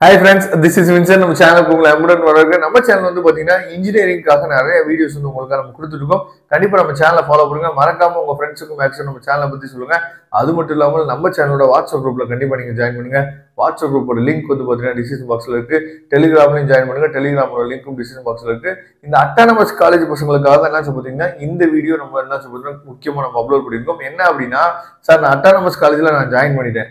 Hi friends, this is Vincent. நம்ம சேனலுக்கு உங்களை அன்புடன் வரவேற்கிறேன். நம்ம சேனல் வந்து பாத்தீங்கன்னா இன்ஜினியரிங்காக நிறைய வீடியோஸ் வந்து உங்களுக்கு நம்ம கொடுத்துருக்கோம். கண்டிப்பா நம்ம சேனலை ஃபாலோ பண்ணுங்க. மறக்காம உங்க ஃப்ரெண்ட்ஸுக்கும் மேக்ஸிமம் நம்ம சேனலை பத்தி சொல்லுங்க. அது மட்டும் இல்லாமல் நம்ம சேனலோட வாட்ஸ்அப் குரூப்ல கண்டிப்பா நீங்க ஜாயின் பண்ணுங்க. வாட்ஸ்அப் குரூப்போட லிங்க் வந்து பாத்தீங்கன்னா டிஸ்கிரிப்ஷன் பாக்ஸ்ல இருக்கு. டெலிகிராம்லயும் ஜாயின் பண்ணுங்க. டெலிகிராமோட லிங்க்கும் டிஸ்கிரிப்ஷன் பாக்ஸ்ல இருக்கு. இந்த அட்டானமஸ் காலேஜ் பசங்களுக்காக என்ன பாத்தீங்கன்னா இந்த வீடியோ நம்ம என்ன சொல்றோம் முக்கியமா நம்ம அப்லோட் பண்ணிருக்கோம். என்ன அப்படின்னா சார் நான் அட்டானமஸ் காலேஜ்ல நான் ஜாயின் பண்ணிட்டேன்.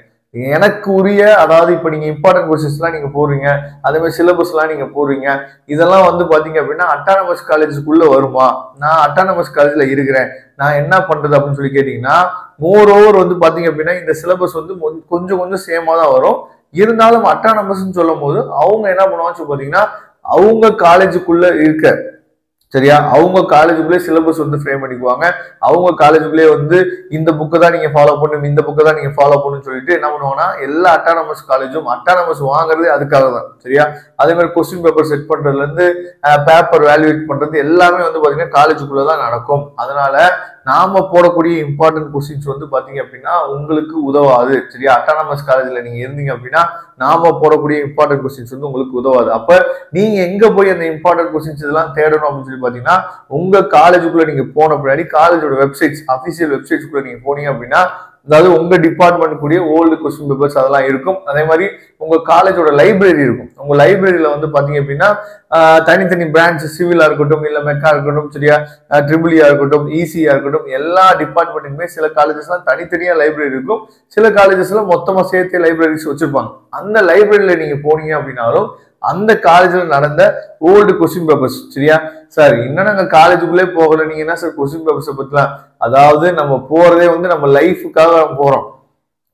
எனக்கு உரிய அதாவது இப்ப நீங்க இம்பார்ட்டன்ட் கோர்சஸ் எல்லாம் நீங்க போடுறீங்க, அதே மாதிரி சிலபஸ் எல்லாம் நீங்க போடுறீங்க, இதெல்லாம் வந்து பாத்தீங்க அப்படின்னா அட்டானமஸ் காலேஜுக்குள்ள வருமா? நான் அட்டானமஸ் காலேஜ்ல இருக்கிறேன், நான் என்ன பண்றது அப்படின்னு சொல்லி கேட்டீங்கன்னா, மோர் ஓவர் வந்து பாத்தீங்க அப்படின்னா இந்த சிலபஸ் வந்து கொஞ்சம் கொஞ்சம் சேமா தான் வரும். இருந்தாலும் அட்டானமஸ் சொல்லும் போது அவங்க என்ன பண்ணுவாங்க பாத்தீங்கன்னா அவங்க காலேஜுக்குள்ள இருக்க சரியா அவங்க காலேஜுக்குள்ளே சிலபஸ் வந்து ஃப்ரேம் பண்ணிக்குவாங்க. அவங்க காலேஜுக்குள்ளே வந்து இந்த புக்கை தான் நீங்க ஃபாலோ பண்ணணும், இந்த புக்கை தான் நீங்க ஃபாலோ பண்ணணும்னு சொல்லிட்டு என்ன பண்ணுவாங்கன்னா எல்லா அட்டானமஸ் காலேஜும் அட்டானமஸ் வாங்குறது அதுக்காக தான். சரியா அதே மாதிரி கொஸ்டின் பேப்பர் செட் பண்றதுல இருந்து பேப்பர் வேல்யூவேட் பண்றது எல்லாமே வந்து பாத்தீங்கன்னா காலேஜுக்குள்ளதான் நடக்கும். அதனால நாம போடக்கூடிய இம்பார்ட்டன்ட் கொஸ்டின்ஸ் வந்து பாத்தீங்க அப்படின்னா உங்களுக்கு உதவாது. சரியா அட்டானமஸ் காலேஜ்ல நீங்க இருந்தீங்க அப்படின்னா நாம போடக்கூடிய இம்பார்ட்டன்ட் கொஸ்டின்ஸ் வந்து உங்களுக்கு உதவாது. அப்ப நீங்க எங்க போய் அந்த இம்பார்ட்டன்ட் கொஸ்டின்ஸ் இதெல்லாம் தேடணும் அப்படின்னு சொல்லி பாத்தீங்கன்னா உங்க காலேஜுக்குள்ள நீங்க போன பின்னாடி காலேஜோட வெப்சைட்ஸ் அபிஷியல் வெப்சைட்ஸ்குள்ள நீங்க போனீங்க அப்படின்னா அதாவது உங்க டிபார்ட்மெண்ட் கூடிய ஓல்டு கொஸ்டின் பேப்பர்ஸ் அதெல்லாம் இருக்கும். அதே மாதிரி உங்க காலேஜோட லைப்ரரி இருக்கும். உங்க லைப்ரரியில வந்து பாத்தீங்க அப்படின்னா தனித்தனி பிரான்ச் சிவிலா இருக்கட்டும், இல்ல மெக்கா இருக்கட்டும், சரியா ட்ரிபிளியா இருக்கட்டும், இசியா இருக்கட்டும், எல்லா டிபார்ட்மெண்ட்டுக்குமே சில காலேஜஸ் எல்லாம் தனித்தனியா லைப்ரரி இருக்கும். சில காலேஜஸ்ல மொத்தமா சேர்த்து லைப்ரரிஸ் வச்சிருப்பாங்க. அந்த லைப்ரரியில நீங்க போனீங்க அப்படின்னாலும் அந்த காலேஜ்ல நடந்த ஓல்டு கொஸ்டின் பேப்பர்ஸ் சரியா சார் இன்னும் நாங்க காலேஜுக்குள்ளே போகல, நீங்க என்ன சார் கொஸ்டின் பேப்பர்ஸை பத்திலாம் அதாவது நம்ம போறதே வந்து நம்ம லைஃபுக்காக போறோம்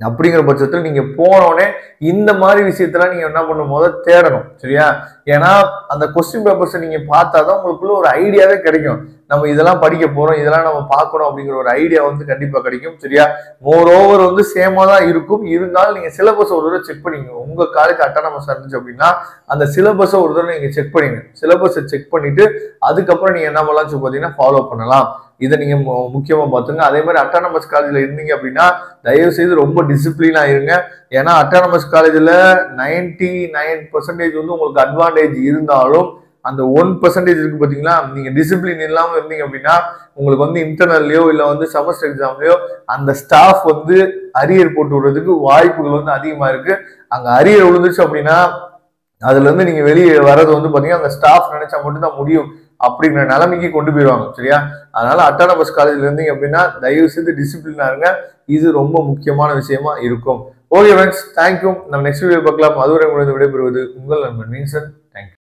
அப்படிங்கிற பட்சத்தில் நீங்க போனோடனே இந்த மாதிரி விஷயத்தெல்லாம் நீங்க என்ன பண்ணும் போது தேடணும். சரியா ஏன்னா அந்த கொஸ்டின் பேப்பர்ஸை நீங்க பார்த்தாதான் உங்களுக்குள்ள ஒரு ஐடியாவே கிடைக்கும். நம்ம இதெல்லாம் படிக்க போறோம், இதெல்லாம் நம்ம பார்க்கணும் அப்படிங்கிற ஒரு ஐடியா வந்து கண்டிப்பா கிடைக்கும். சரியா மோர் ஓவர் வந்து சேமா தான் இருக்கும். இருந்தாலும் நீங்க சிலபஸ் ஒரு தடவை செக் பண்ணிங்க. உங்க காலேஜ் அட்டானமஸ் இருந்துச்சு அப்படின்னா அந்த சிலபஸை ஒரு தடவை நீங்க செக் பண்ணிங்க. சிலபஸை செக் பண்ணிட்டு அதுக்கப்புறம் நீங்க என்ன பண்ணலாம் பாத்தீங்கன்னா ஃபாலோ பண்ணலாம். இதை நீங்க முக்கியமா பாத்துங்க. அதே மாதிரி அட்டானமஸ் காலேஜ்ல இருந்தீங்க அப்படின்னா தயவு செய்து ரொம்ப டிசிப்ளினா இருங்க. ஏன்னா அட்டானமஸ் காலேஜ்ல 99% வந்து உங்களுக்கு அட்வான்டேஜ் இருந்தாலும் அந்த 1% இருக்கு பாத்தீங்களா, நீங்க டிசிப்ளின் இல்லாம இருந்தீங்க அப்படின்னா உங்களுக்கு வந்து இன்டர்னல்லையோ இல்ல வந்து செமஸ்டர் எக்ஸாம்லயோ அந்த ஸ்டாஃப் வந்து அரியர் போட்டு விடுறதுக்கு வாய்ப்புகள் வந்து அதிகமா இருக்கு. அங்க அரியர் விழுந்துச்சு அப்படின்னா அதுல இருந்து நீங்க வெளியே வர்றது வந்து பாத்தீங்கன்னா அந்த ஸ்டாஃப் நினைச்சா மட்டும் தான் முடியும் அப்படிங்கிற நிலைமைக்கு கொண்டு போயிடுவாங்க. சரியா அதனால அட்டானமஸ் காலேஜ்ல இருந்தீங்க அப்படின்னா தயவு செய்து டிசிப்ளினா இருங்க. இது ரொம்ப முக்கியமான விஷயமா இருக்கும். Okay friends, thank you. நம்ம நெக்ஸ்ட் வீடியோ பார்க்கலாம். அதுவரை உங்களுக்கு விடைபெறுவது உங்கள் நண்பன் வின்சென்ட். தேங்க்யூ.